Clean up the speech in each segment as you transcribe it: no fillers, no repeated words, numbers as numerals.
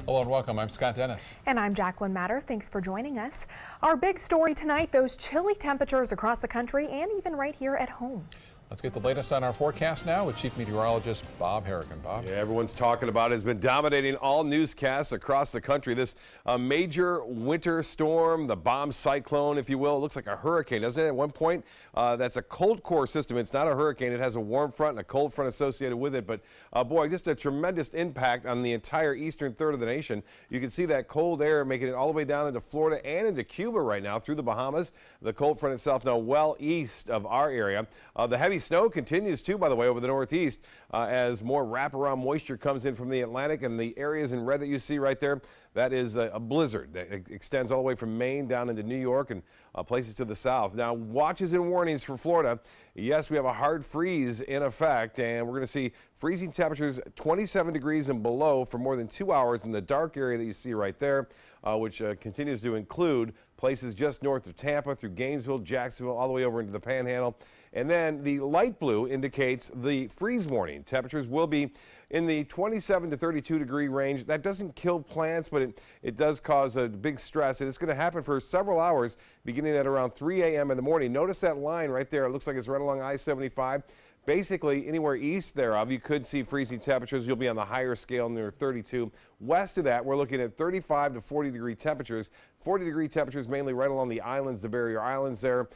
Hello and welcome. I'm Scott Dennis. And I'm Jacqueline Matter. Thanks for joining us. Our big story tonight, those chilly temperatures across the country and even right here at home. Let's get the latest on our forecast now with Chief Meteorologist Bob Harrigan. Bob? Yeah, everyone's talking about it. Has been dominating all newscasts across the country. This major winter storm, the bomb cyclone, if you will. It looks like a hurricane, doesn't it? At one point, that's a cold core system. It's not a hurricane. It has a warm front and a cold front associated with it. But boy, just a tremendous impact on the entire eastern third of the nation. You can see that cold air making it all the way down into Florida and into Cuba right now through the Bahamas. The cold front itself now well east of our area. The heavy snow continues too, by the way, over the northeast as more wraparound moisture comes in from the Atlantic, and the areas in red that you see right there, that is a blizzard that extends all the way from Maine down into New York and places to the south. Now, watches and warnings for Florida. Yes, we have a hard freeze in effect, and we're going to see freezing temperatures 27 degrees and below for more than 2 hours in the dark area that you see right there, which continues to include places just north of Tampa through Gainesville, Jacksonville, all the way over into the Panhandle. And then the light blue indicates the freeze warning. Temperatures will be in the 27 to 32 degree range. That doesn't kill plants, but it does cause a big stress. And it's going to happen for several hours, beginning at around 3 a.m. in the morning. Notice that line right there. It looks like it's right along I-75. Basically, anywhere east thereof, you could see freezing temperatures. You'll be on the higher scale near 32. West of that, we're looking at 35 to 40 degree temperatures. 40 degree temperatures mainly right along the islands, the barrier islands there.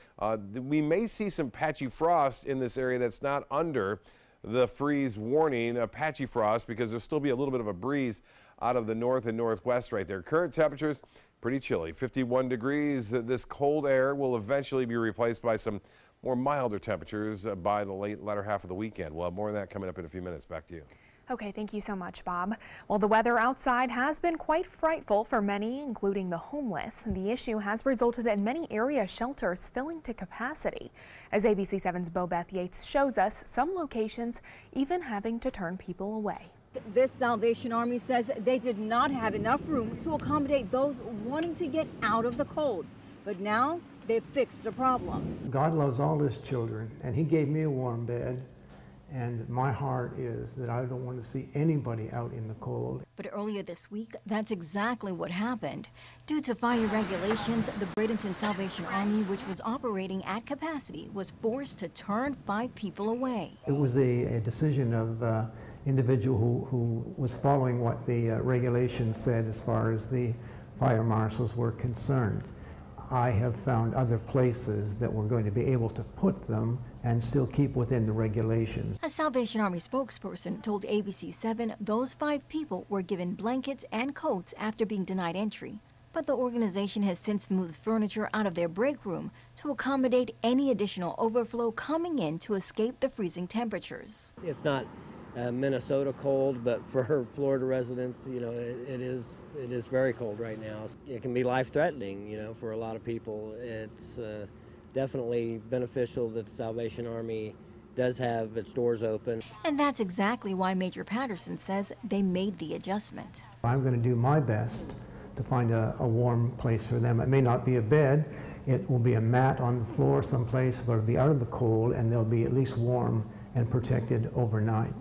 We may see some patchy frost in this area that's not under the freeze warning, patchy frost, because there'll still be a little bit of a breeze out of the north and northwest right there. Current temperatures, pretty chilly, 51 degrees. This cold air will eventually be replaced by some more milder temperatures by the latter half of the weekend. We'll have more of that coming up in a few minutes. Back to you. Okay, thank you so much, Bob. Well, the weather outside has been quite frightful for many, including the homeless. The issue has resulted in many area shelters filling to capacity. As ABC 7's Bobeth Yates shows us, some locations even having to turn people away. This Salvation Army says they did not have enough room to accommodate those wanting to get out of the cold. But now they've fixed the problem. God loves all his children, and he gave me a warm bed. And my heart is that I don't want to see anybody out in the cold. But earlier this week, that's exactly what happened. Due to fire regulations, the Bradenton Salvation Army, which was operating at capacity, was forced to turn 5 people away. It was a decision of individual who was following what the regulations said as far as the fire marshals were concerned. I have found other places that we're going to be able to put them and still keep within the regulations. A Salvation Army spokesperson told ABC 7 those 5 people were given blankets and coats after being denied entry. But the organization has since moved furniture out of their break room to accommodate any additional overflow coming in to escape the freezing temperatures. It's not Minnesota cold, but for Florida residents, you know, it is very cold right now. It can be life-threatening, you know, for a lot of people. It's definitely beneficial that the Salvation Army does have its doors open. And that's exactly why Major Patterson says they made the adjustment. I'm going to do my best to find a warm place for them. It may not be a bed. It will be a mat on the floor someplace, but it'll be out of the cold, and they'll be at least warm and protected overnight.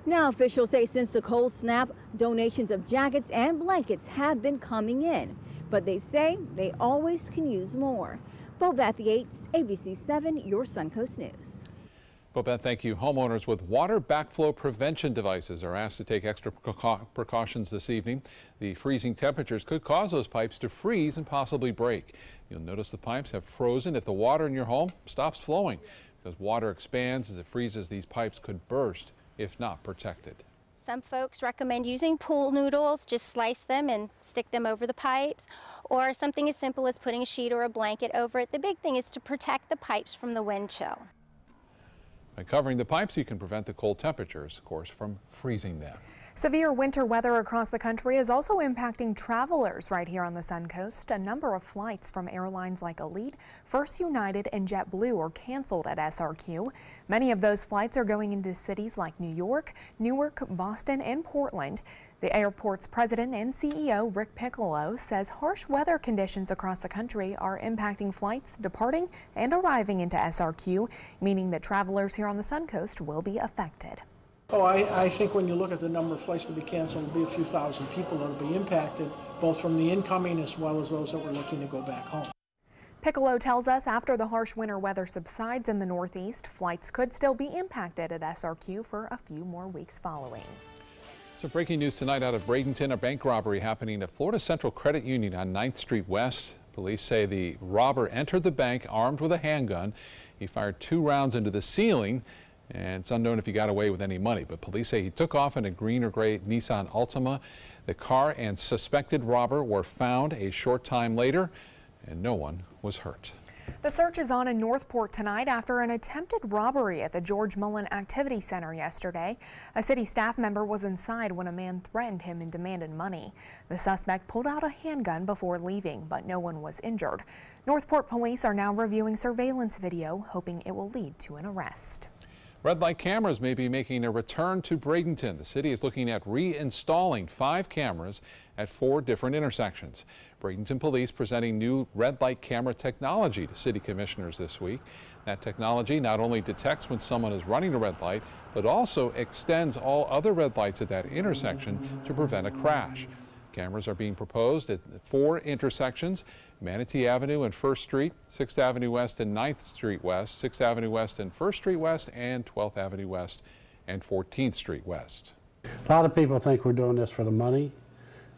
Now officials say since the cold snap, donations of jackets and blankets have been coming in. But they say they always can use more. Bobeth Yates, ABC 7, your Suncoast News. Bobeth, thank you. Homeowners with water backflow prevention devices are asked to take extra precautions this evening. The freezing temperatures could cause those pipes to freeze and possibly break. You'll notice the pipes have frozen if the water in your home stops flowing. Because water expands as it freezes, these pipes could burst if not protected. Some folks recommend using pool noodles, just slice them and stick them over the pipes, or something as simple as putting a sheet or a blanket over it. The big thing is to protect the pipes from the wind chill. By covering the pipes, you can prevent the cold temperatures, of course, from freezing them. Severe winter weather across the country is also impacting travelers right here on the Suncoast. A number of flights from airlines like Elite, First United, and JetBlue are canceled at SRQ. Many of those flights are going into cities like New York, Newark, Boston, and Portland. The airport's president and CEO, Rick Piccolo, says harsh weather conditions across the country are impacting flights departing and arriving into SRQ, meaning that travelers here on the Suncoast will be affected. Oh, I think when you look at the number of flights that will be canceled, it'll be a few thousand people that will be impacted, both from the incoming as well as those that were looking to go back home. Piccolo tells us after the harsh winter weather subsides in the Northeast, flights could still be impacted at SRQ for a few more weeks following. So breaking news tonight out of Bradenton, a bank robbery happening at Florida Central Credit Union on 9th Street West. Police say the robber entered the bank armed with a handgun. He fired 2 rounds into the ceiling, and it's unknown if he got away with any money, but police say he took off in a green or gray Nissan Altima. The car and suspected robber were found a short time later, and no one was hurt. The search is on in Northport tonight after an attempted robbery at the George Mullen Activity Center yesterday. A city staff member was inside when a man threatened him and demanded money. The suspect pulled out a handgun before leaving, but no one was injured. Northport police are now reviewing surveillance video, hoping it will lead to an arrest. Red light cameras may be making a return to Bradenton. The city is looking at reinstalling 5 cameras at 4 different intersections. Bradenton police presenting new red light camera technology to city commissioners this week. That technology not only detects when someone is running a red light, but also extends all other red lights at that intersection to prevent a crash. Cameras are being proposed at 4 intersections: Manatee Avenue and 1st Street, 6th Avenue West and 9th Street West, 6th Avenue West and 1st Street West, and 12th Avenue West and 14th Street West. A lot of people think we're doing this for the money.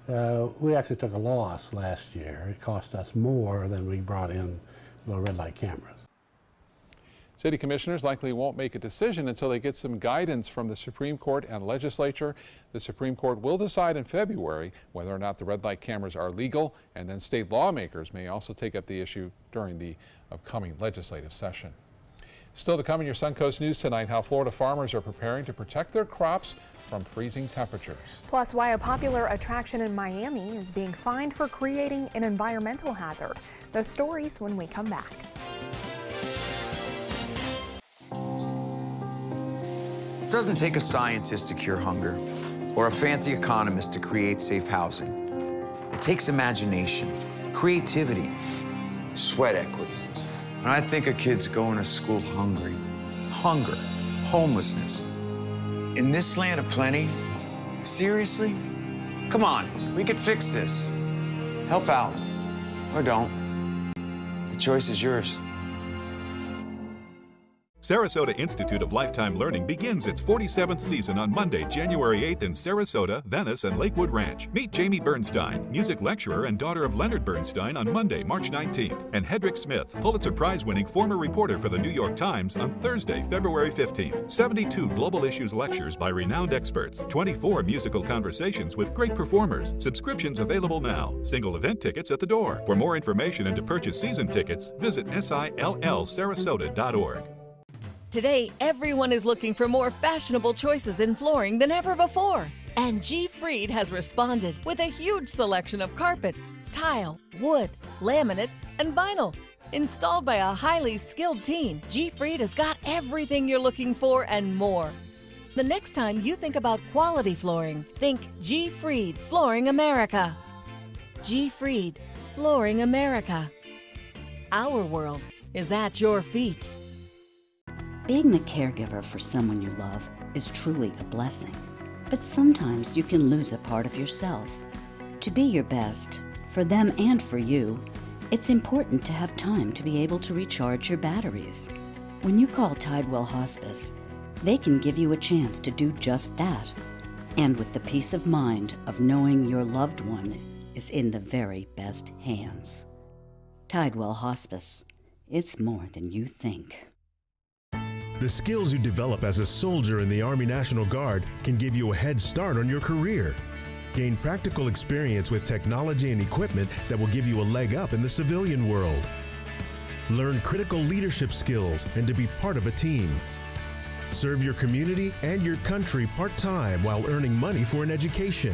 We actually took a loss last year. It cost us more than we brought in the red light cameras. City commissioners likely won't make a decision until they get some guidance from the Supreme Court and legislature. The Supreme Court will decide in February whether or not the red light cameras are legal, and then state lawmakers may also take up the issue during the upcoming legislative session. Still to come in your Suncoast News tonight, how Florida farmers are preparing to protect their crops from freezing temperatures. Plus, why a popular attraction in Miami is being fined for creating an environmental hazard. Those stories when we come back. It doesn't take a scientist to cure hunger or a fancy economist to create safe housing. It takes imagination, creativity, sweat equity. And I think of kids going to school hungry. Hunger, homelessness. In this land of plenty, seriously? Come on, we could fix this. Help out, or don't. The choice is yours. Sarasota Institute of Lifetime Learning begins its 47th season on Monday, January 8th in Sarasota, Venice, and Lakewood Ranch. Meet Jamie Bernstein, music lecturer and daughter of Leonard Bernstein, on Monday, March 19th, and Hedrick Smith, Pulitzer Prize-winning former reporter for the New York Times, on Thursday, February 15th. 72 global issues lectures by renowned experts, 24 musical conversations with great performers. Subscriptions available now. Single event tickets at the door. For more information and to purchase season tickets, visit SILLSarasota.org. Today, everyone is looking for more fashionable choices in flooring than ever before. And G. Fried has responded with a huge selection of carpets, tile, wood, laminate, and vinyl. Installed by a highly skilled team, G. Fried has got everything you're looking for and more. The next time you think about quality flooring, think G. Fried Flooring America. G. Fried Flooring America. Our world is at your feet. Being the caregiver for someone you love is truly a blessing. But sometimes you can lose a part of yourself. To be your best, for them and for you, it's important to have time to be able to recharge your batteries. When you call Tidewell Hospice, they can give you a chance to do just that. And with the peace of mind of knowing your loved one is in the very best hands. Tidewell Hospice. It's more than you think. The skills you develop as a soldier in the Army National Guard can give you a head start on your career. Gain practical experience with technology and equipment that will give you a leg up in the civilian world. Learn critical leadership skills and to be part of a team. Serve your community and your country part-time while earning money for an education.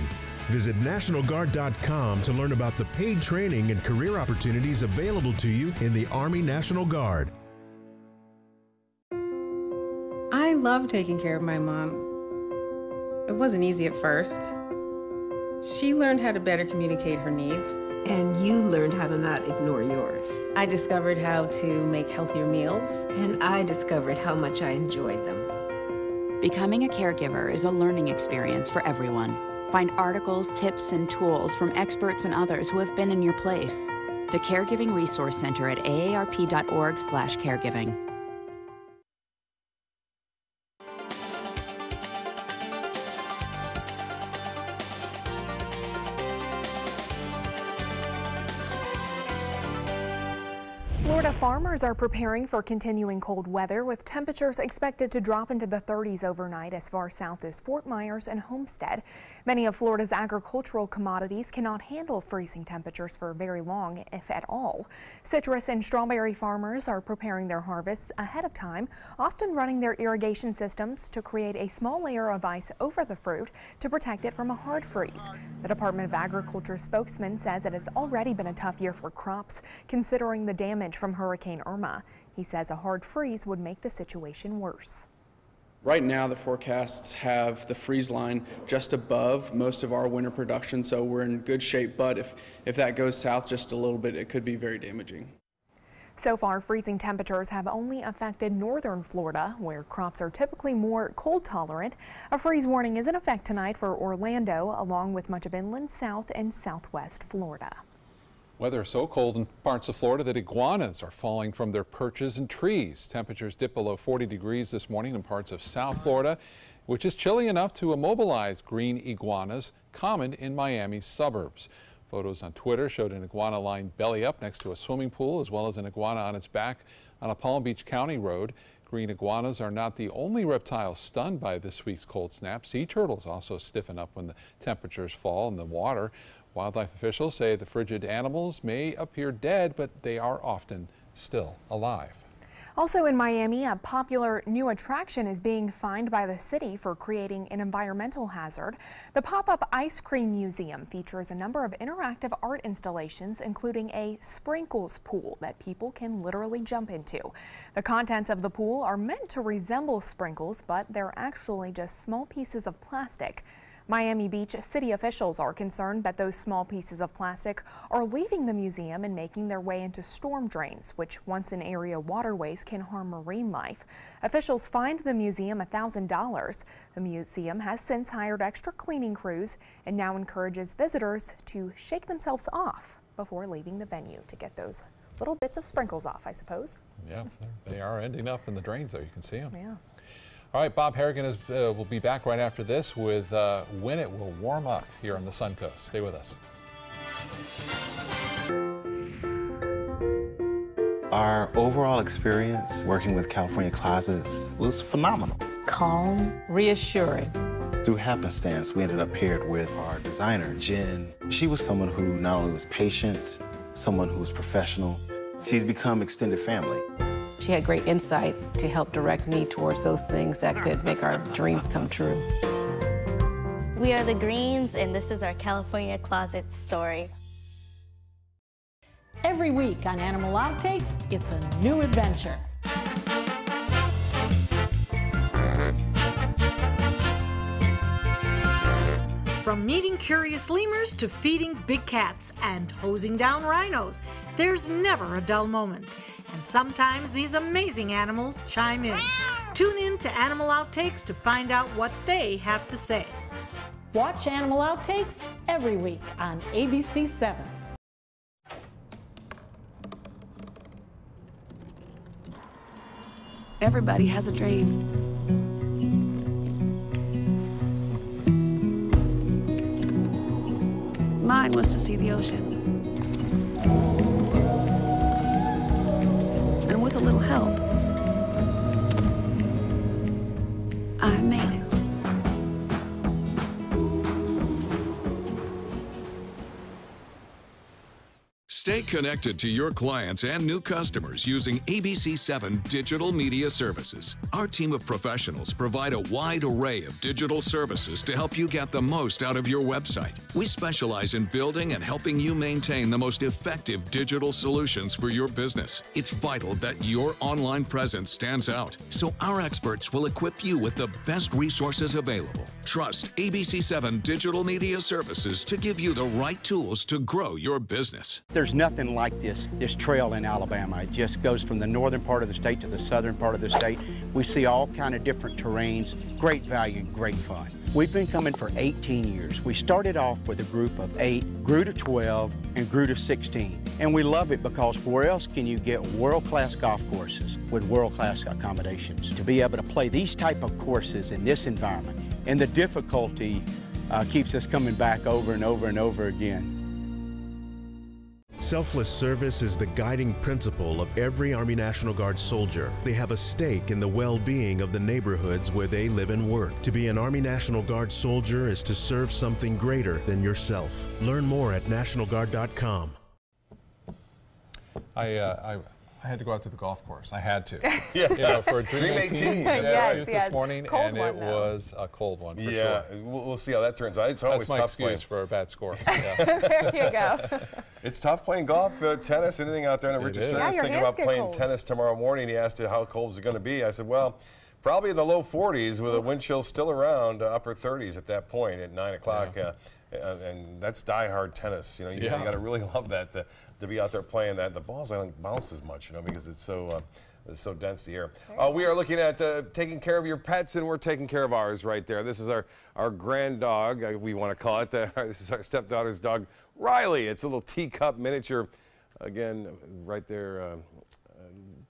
Visit NationalGuard.com to learn about the paid training and career opportunities available to you in the Army National Guard. I love taking care of my mom. It wasn't easy at first. She learned how to better communicate her needs. And you learned how to not ignore yours. I discovered how to make healthier meals. And I discovered how much I enjoyed them. Becoming a caregiver is a learning experience for everyone. Find articles, tips, and tools from experts and others who have been in your place. The Caregiving Resource Center at aarp.org/caregiving. Florida farmers are preparing for continuing cold weather, with temperatures expected to drop into the 30s overnight as far south as Fort Myers and Homestead. Many of Florida's agricultural commodities cannot handle freezing temperatures for very long, if at all. Citrus and strawberry farmers are preparing their harvests ahead of time, often running their irrigation systems to create a small layer of ice over the fruit to protect it from a hard freeze. The Department of Agriculture spokesman says it has already been a tough year for crops, considering the damage from Hurricane Irma. He says a hard freeze would make the situation worse. Right now, the forecasts have the freeze line just above most of our winter production, so we're in good shape, but if that goes south just a little bit, it could be very damaging. So far, freezing temperatures have only affected northern Florida, where crops are typically more cold tolerant. A freeze warning is in effect tonight for Orlando, along with much of inland South and Southwest Florida. Weather is so cold in parts of Florida that iguanas are falling from their perches and trees. Temperatures dip below 40 degrees this morning in parts of South Florida, which is chilly enough to immobilize green iguanas, common in Miami's suburbs. Photos on Twitter showed an iguana lying belly up next to a swimming pool, as well as an iguana on its back on a Palm Beach County road. Green iguanas are not the only reptiles stunned by this week's cold snap. Sea turtles also stiffen up when the temperatures fall in the water. Wildlife officials say the frigid animals may appear dead, but they are often still alive. Also in Miami, a popular new attraction is being fined by the city for creating an environmental hazard. The pop-up ice cream museum features a number of interactive art installations, including a sprinkles pool that people can literally jump into. The contents of the pool are meant to resemble sprinkles, but they're actually just small pieces of plastic. Miami Beach city officials are concerned that those small pieces of plastic are leaving the museum and making their way into storm drains, which once in area waterways can harm marine life. Officials fined the museum $1,000. The museum has since hired extra cleaning crews and now encourages visitors to shake themselves off before leaving the venue to get those little bits of sprinkles off, I suppose. Yeah, they are ending up in the drains, though. You can see them. Yeah. All right, Bob Harrigan will be back right after this with when it will warm up here on the Suncoast. Stay with us. Our overall experience working with California Closets was phenomenal. Calm, reassuring. Through happenstance, we ended up paired with our designer, Jen. She was someone who not only was patient, someone who was professional. She's become extended family. She had great insight to help direct me towards those things that could make our dreams come true. We are the Greens, and this is our California Closet story. Every week on Animal Outtakes, it's a new adventure. From meeting curious lemurs to feeding big cats and hosing down rhinos, there's never a dull moment. And sometimes these amazing animals chime in. Tune in to Animal Outtakes to find out what they have to say. Watch Animal Outtakes every week on ABC 7. Everybody has a dream. Mine was to see the ocean. And with a little help, I made it. Stay connected to your clients and new customers using ABC7 Digital Media Services. Our team of professionals provide a wide array of digital services to help you get the most out of your website. We specialize in building and helping you maintain the most effective digital solutions for your business. It's vital that your online presence stands out, so our experts will equip you with the best resources available. Trust ABC7 Digital Media Services to give you the right tools to grow your business. There's nothing like this trail in Alabama. It just goes from the northern part of the state to the southern part of the state. We see all kind of different terrains, great value, great fun. We've been coming for 18 years. We started off with a group of 8, grew to 12, and grew to 16. And we love it because where else can you get world-class golf courses with world-class accommodations? To be able to play these type of courses in this environment, and the difficulty keeps us coming back over and over and over again. Selfless service is the guiding principle of every Army National Guard soldier. They have a stake in the well-being of the neighborhoods where they live and work. To be an Army National Guard soldier is to serve something greater than yourself. Learn more at nationalguard.com. I had to go out to the golf course. I had to. Yeah. You know, for a Dream 18 yes, this morning, cold and it was a cold one for sure. Yeah, we'll see how that turns out. It's always That's my tough excuse playing. for a bad score. Yeah. There you go. It's tough playing golf, tennis, anything out there. And Richard Stern is thinking about playing tennis tomorrow morning. He asked how cold is it going to be. I said, well, probably in the low 40s with a wind chill still around upper 30s at that point at 9 o'clock. Yeah. And that's die-hard tennis. You know, you got to really love that to be out there playing that. The balls, I don't bounce as much, you know, because it's so dense, the air. We are looking at taking care of your pets, and we're taking care of ours right there. This is our grand dog, we want to call it. This is our stepdaughter's dog, Riley. It's a little teacup miniature. Again, right there.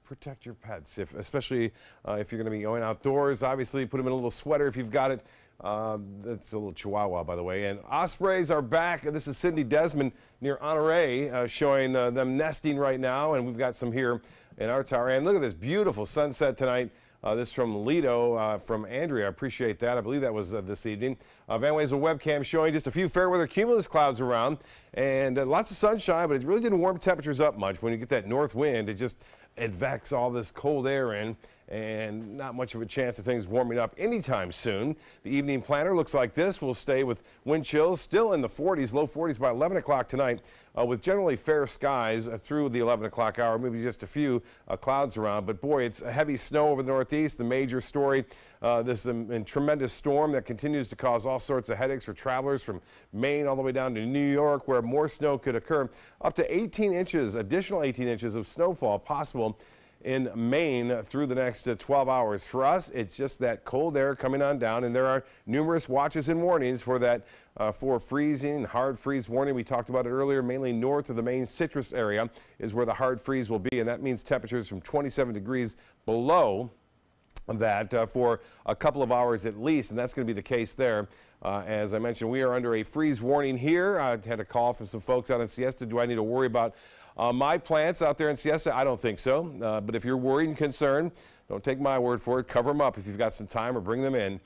Protect your pets, especially if you're going to be going outdoors. Obviously, put them in a little sweater if you've got it. That's a little Chihuahua, by the way. And ospreys are back. This is Cindy Desmond near Honore, showing them nesting right now. And we've got some here in our tower. And look at this beautiful sunset tonight. This from Lido, from Andrea. I appreciate that. I believe that was this evening. Van Wezel webcam showing just a few fair weather cumulus clouds around. And lots of sunshine, but it really didn't warm temperatures up much. When you get that north wind, it advects all this cold air in, and not much of a chance of things warming up anytime soon. The evening planner looks like this. We'll stay with wind chills still in the 40s, low 40s by 11 o'clock tonight, with generally fair skies through the 11 o'clock hour, maybe just a few clouds around. But boy, it's a heavy snow over the Northeast. The major story, this tremendous storm that continues to cause all sorts of headaches for travelers from Maine all the way down to New York, where more snow could occur. Up to 18 inches, additional 18 inches of snowfall possible in Maine through the next 12 hours. For us, it's just that cold air coming on down, and there are numerous watches and warnings for that for freezing, hard freeze warning. We talked about it earlier. Mainly north of the Maine citrus area is where the hard freeze will be, and that means temperatures from 27 degrees below that for a couple of hours at least, and that's going to be the case there. As I mentioned, we are under a freeze warning here. I had a call from some folks out in Siesta. Do I need to worry about my plants out there in Siesta? I don't think so. But if you're worried and concerned, don't take my word for it. Cover them up if you've got some time, or bring them in,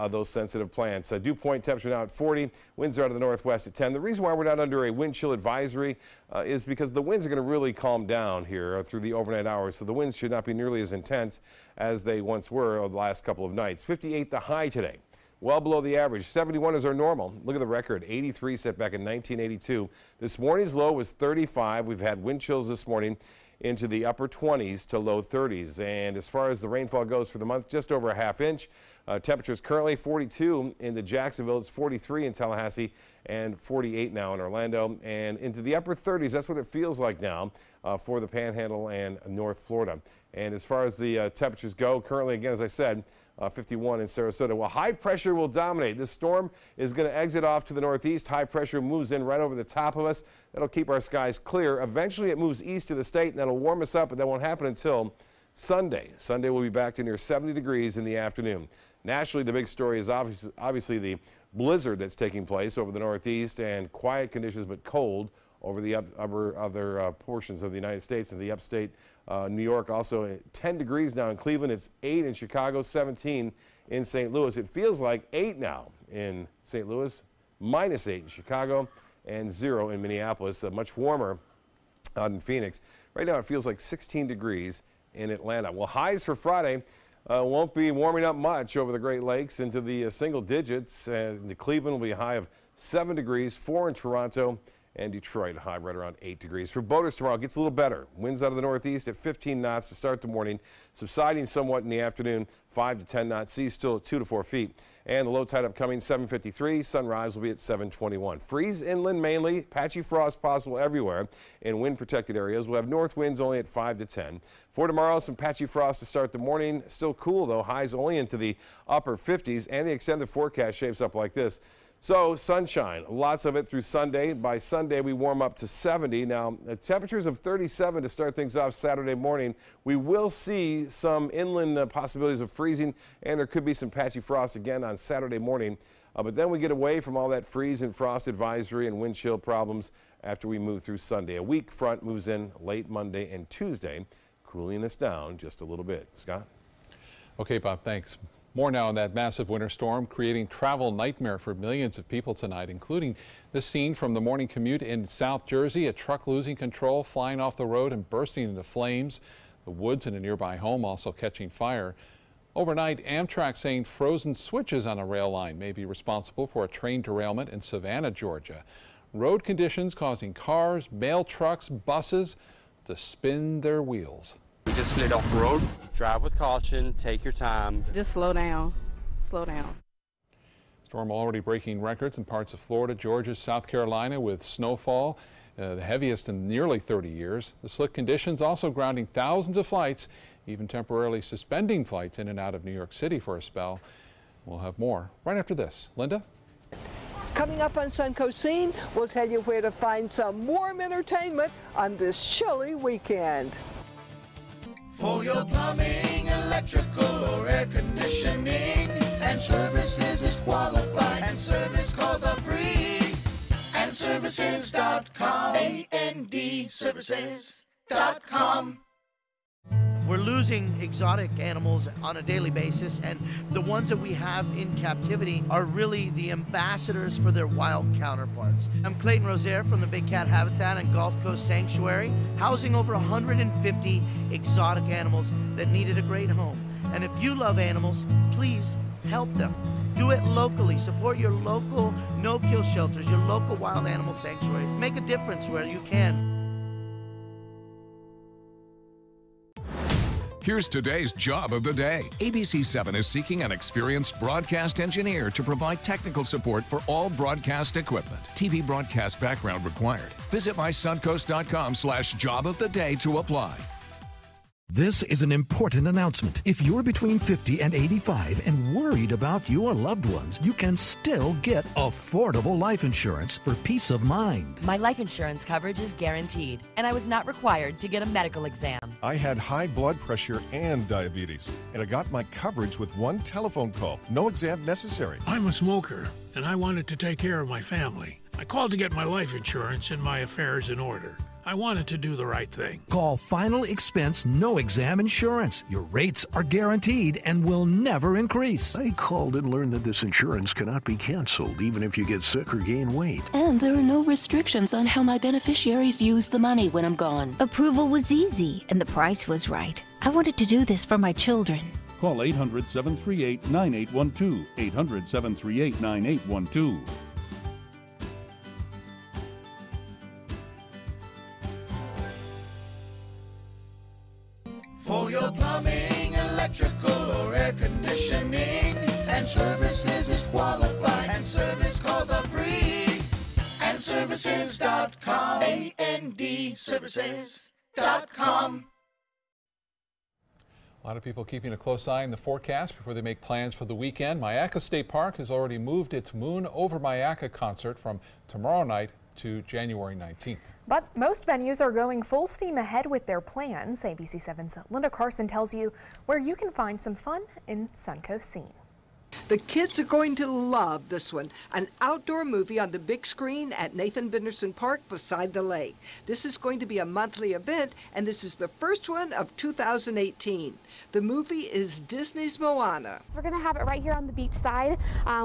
those sensitive plants. Dew point temperature now at 40. Winds are out of the northwest at 10. The reason why we're not under a wind chill advisory is because the winds are going to really calm down here through the overnight hours. So the winds should not be nearly as intense as they once were over the last couple of nights. 58 the high today. Well below the average. 71 is our normal. Look at the record. 83 set back in 1982. This morning's low was 35. We've had wind chills this morning into the upper 20s to low 30s. And as far as the rainfall goes for the month, just over a half inch. Temperatures currently 42 in Jacksonville. It's 43 in Tallahassee and 48 now in Orlando. And into the upper 30s, that's what it feels like now for the Panhandle and North Florida. And as far as the temperatures go, currently, again, as I said, 51 in Sarasota. Well, high pressure will dominate. This storm is going to exit off to the northeast. High pressure moves in right over the top of us. That'll keep our skies clear. Eventually, it moves east to the state, and that'll warm us up, but that won't happen until Sunday. Sunday, we'll be back to near 70 degrees in the afternoon. Nationally, the big story is obviously the blizzard that's taking place over the northeast, and quiet conditions but cold over the other portions of the United States and the upstate. New York also 10 degrees now in Cleveland. It's 8 in Chicago, 17 in St. Louis. It feels like 8 now in St. Louis, -8 in Chicago, and 0 in Minneapolis. Much warmer out in Phoenix. Right now it feels like 16 degrees in Atlanta. Well, highs for Friday won't be warming up much over the Great Lakes into the single digits. The Cleveland will be a high of 7 degrees, 4 in Toronto, And Detroit, high right around 8 degrees. For boaters tomorrow, it gets a little better. Winds out of the northeast at 15 knots to start the morning, subsiding somewhat in the afternoon, 5 to 10 knots. Seas still at 2 to 4 feet. And the low tide upcoming 7:53. Sunrise will be at 7:21. Freeze inland mainly. Patchy frost possible everywhere. In wind protected areas, we'll have north winds only at 5 to 10. For tomorrow, some patchy frost to start the morning. Still cool though. Highs only into the upper 50s. And the extended forecast shapes up like this. So sunshine, lots of it through Sunday. By Sunday, we warm up to 70. Now, temperatures of 37 to start things off Saturday morning. We will see some inland possibilities of freezing, and there could be some patchy frost again on Saturday morning. But then we get away from all that freeze and frost advisory and wind chill problems after we move through Sunday. A weak front moves in late Monday and Tuesday, cooling us down just a little bit. Scott? Okay, Bob, thanks. More now on that massive winter storm creating travel nightmare for millions of people tonight, including this scene from the morning commute in South Jersey, a truck losing control, flying off the road and bursting into flames. The woods in a nearby home also catching fire. Overnight, Amtrak saying frozen switches on a rail line may be responsible for a train derailment in Savannah, Georgia. Road conditions causing cars, mail trucks, buses to spin their wheels. We just slid off the road. Drive with caution, take your time. Just slow down, slow down. Storm already breaking records in parts of Florida, Georgia, South Carolina with snowfall, the heaviest in nearly 30 years. The slick conditions also grounding thousands of flights, even temporarily suspending flights in and out of New York City for a spell. We'll have more right after this. Linda? Coming up on Suncoast Scene, we'll tell you where to find some warm entertainment on this chilly weekend. For your plumbing, electrical, or air conditioning, and services is qualified, and service calls are free. And services.com, A-N-D, services.com. We're losing exotic animals on a daily basis, and the ones that we have in captivity are really the ambassadors for their wild counterparts. I'm Clayton Rozier from the Big Cat Habitat and Gulf Coast Sanctuary, housing over 150 exotic animals that needed a great home. And if you love animals, please help them. Do it locally. Support your local no-kill shelters, your local wild animal sanctuaries. Make a difference where you can. Here's today's job of the day. ABC7 is seeking an experienced broadcast engineer to provide technical support for all broadcast equipment. TV broadcast background required. Visit mysuncoast.com/job-of-the-day to apply. This is an important announcement. If you're between 50 and 85 and worried about your loved ones, you can still get affordable life insurance for peace of mind. My life insurance coverage is guaranteed, and I was not required to get a medical exam. I had high blood pressure and diabetes, and I got my coverage with one telephone call. No exam necessary. I'm a smoker, and I wanted to take care of my family. I called to get my life insurance and my affairs in order. I wanted to do the right thing. Call Final Expense No Exam Insurance. Your rates are guaranteed and will never increase. I called and learned that this insurance cannot be canceled even if you get sick or gain weight. And there are no restrictions on how my beneficiaries use the money when I'm gone. Approval was easy and the price was right. I wanted to do this for my children. Call 800-738-9812. 800-738-9812. For your plumbing, electrical, or air conditioning, and services is qualified, and service calls are free. And services.com, A-N-D, services.com. A lot of people keeping a close eye on the forecast before they make plans for the weekend. Myakka State Park has already moved its Moon Over Myakka concert from tomorrow night to January 19th. But most venues are going full steam ahead with their plans. ABC7's Linda Carson tells you where you can find some fun in Suncoast Scene. The kids are going to love this one, an outdoor movie on the big screen at Nathan Benderson Park beside the lake. This is going to be a monthly event, and this is the first one of 2018. The movie is Disney's Moana. We're going to have it right here on the beach side.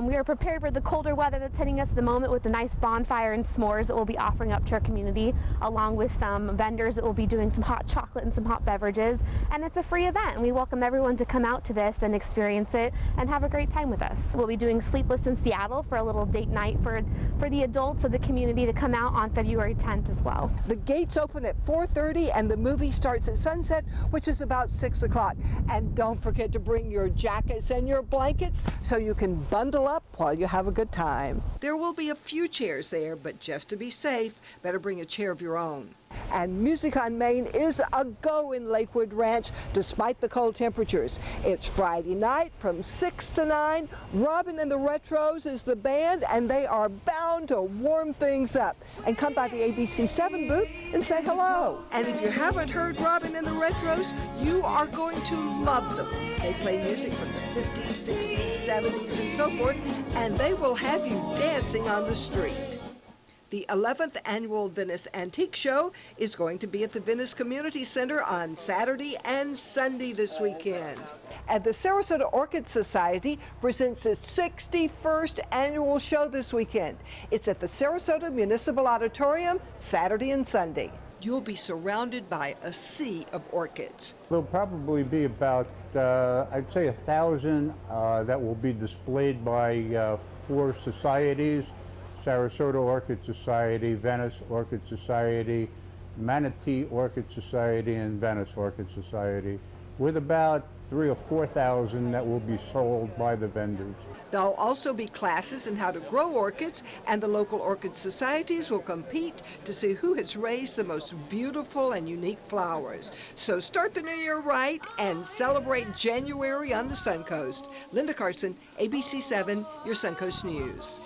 We are prepared for the colder weather that's hitting us at the moment with a nice bonfire and s'mores that we'll be offering up to our community, along with some vendors that will be doing some hot chocolate and some hot beverages. And it's a free event, and we welcome everyone to come out to this and experience it and have a great time time with us. We'll be doing Sleepless in Seattle for a little date night for the adults of the community to come out on February 10th as well. The gates open at 4:30 and the movie starts at sunset, which is about 6 o'clock. And don't forget to bring your jackets and your blankets so you can bundle up while you have a good time. There will be a few chairs there, but just to be safe, better bring a chair of your own. And Music on Main is a go in Lakewood Ranch despite the cold temperatures. It's Friday night from 6 to 9. Robin and the Retros is the band, and they are bound to warm things up. And come by the ABC7 booth and say hello. And if you haven't heard Robin and the Retros, you are going to love them. They play music from the 50s, 60s, 70s, and so forth, and they will have you dancing on the street. The 11th Annual Venice Antique Show is going to be at the Venice Community Center on Saturday and Sunday this weekend. And the Sarasota Orchid Society presents its 61st annual show this weekend. It's at the Sarasota Municipal Auditorium, Saturday and Sunday. You'll be surrounded by a sea of orchids. There'll probably be about, I'd say 1,000 that will be displayed by 4 societies. Sarasota Orchid Society, Venice Orchid Society, Manatee Orchid Society, and Venice Orchid Society, with about 3,000 or 4,000 that will be sold by the vendors. There'll also be classes in how to grow orchids, and the local orchid societies will compete to see who has raised the most beautiful and unique flowers. So start the new year right and celebrate January on the Suncoast. Linda Carson, ABC7, your Suncoast News.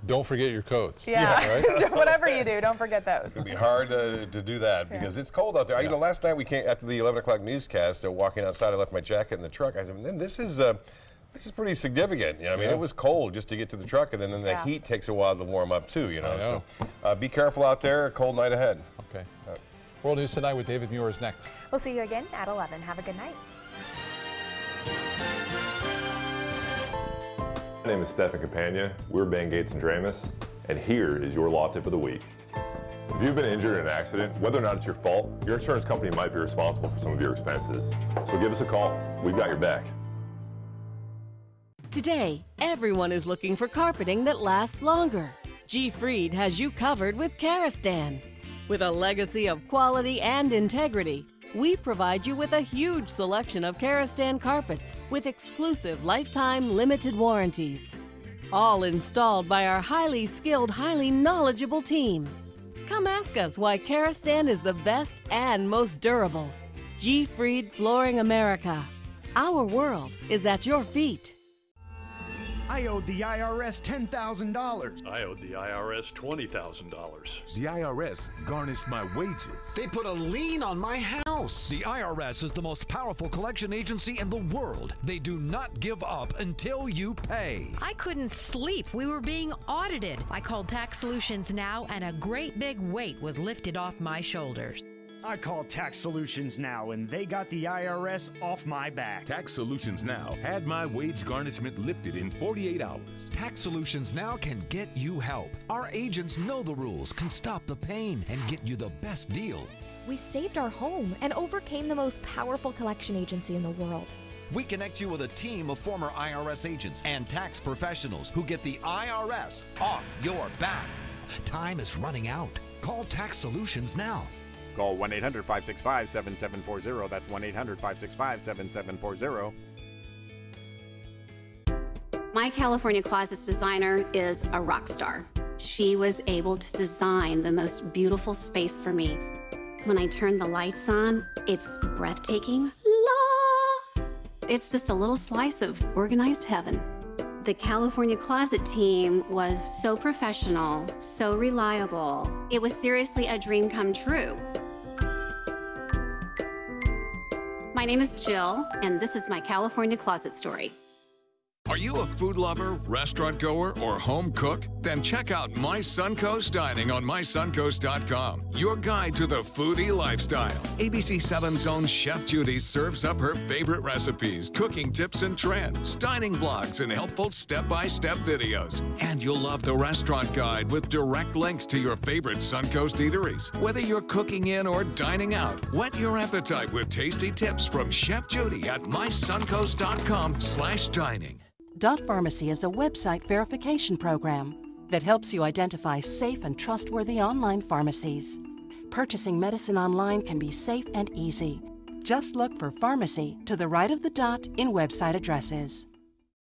Don't forget your coats. Yeah, right? Whatever you do, don't forget those. It's going to be hard to do that because it's cold out there. Yeah. You know, last night we came after the 11 o'clock newscast, walking outside, I left my jacket in the truck. I said, this is pretty significant. You know, I mean, it was cold just to get to the truck, and then the heat takes a while to warm up too. You know, so be careful out there. A cold night ahead. Okay. World News Tonight with David Muir is next. We'll see you again at 11. Have a good night. My name is Stephen Campagna. We're Ben Gates and Dramus, and here is your law tip of the week. If you've been injured in an accident, whether or not it's your fault, your insurance company might be responsible for some of your expenses. So give us a call. We've got your back. Today, everyone is looking for carpeting that lasts longer. G. Fried has you covered with Karastan. With a legacy of quality and integrity, we provide you with a huge selection of Karastan carpets with exclusive lifetime limited warranties. All installed by our highly skilled, highly knowledgeable team. Come ask us why Karastan is the best and most durable. G. Fried Flooring America. Our world is at your feet. I owed the IRS $10,000. I owed the IRS $20,000. The IRS garnished my wages. They put a lien on my house. The IRS is the most powerful collection agency in the world. They do not give up until you pay. I couldn't sleep. We were being audited. I called Tax Solutions Now, and a great big weight was lifted off my shoulders. I called Tax Solutions Now, and they got the IRS off my back. Tax Solutions Now had my wage garnishment lifted in 48 hours. Tax Solutions Now can get you help. Our agents know the rules, can stop the pain, and get you the best deal. We saved our home and overcame the most powerful collection agency in the world. We connect you with a team of former IRS agents and tax professionals who get the IRS off your back. Time is running out. Call Tax Solutions now. Call 1-800-565-7740. That's 1-800-565-7740. My California Closets designer is a rock star. She was able to design the most beautiful space for me. When I turn the lights on, it's breathtaking. La! It's just a little slice of organized heaven. The California Closet team was so professional, so reliable. It was seriously a dream come true. My name is Jill, and this is my California Closet story. Are you a food lover, restaurant goer, or home cook? Then check out My Suncoast Dining on mysuncoast.com, your guide to the foodie lifestyle. ABC7's own Chef Judy serves up her favorite recipes, cooking tips and trends, dining blogs, and helpful step-by-step videos. And you'll love the restaurant guide with direct links to your favorite Suncoast eateries. Whether you're cooking in or dining out, whet your appetite with tasty tips from Chef Judy at mysuncoast.com/dining. Dot Pharmacy is a website verification program that helps you identify safe and trustworthy online pharmacies. Purchasing medicine online can be safe and easy. Just look for pharmacy to the right of the dot in website addresses.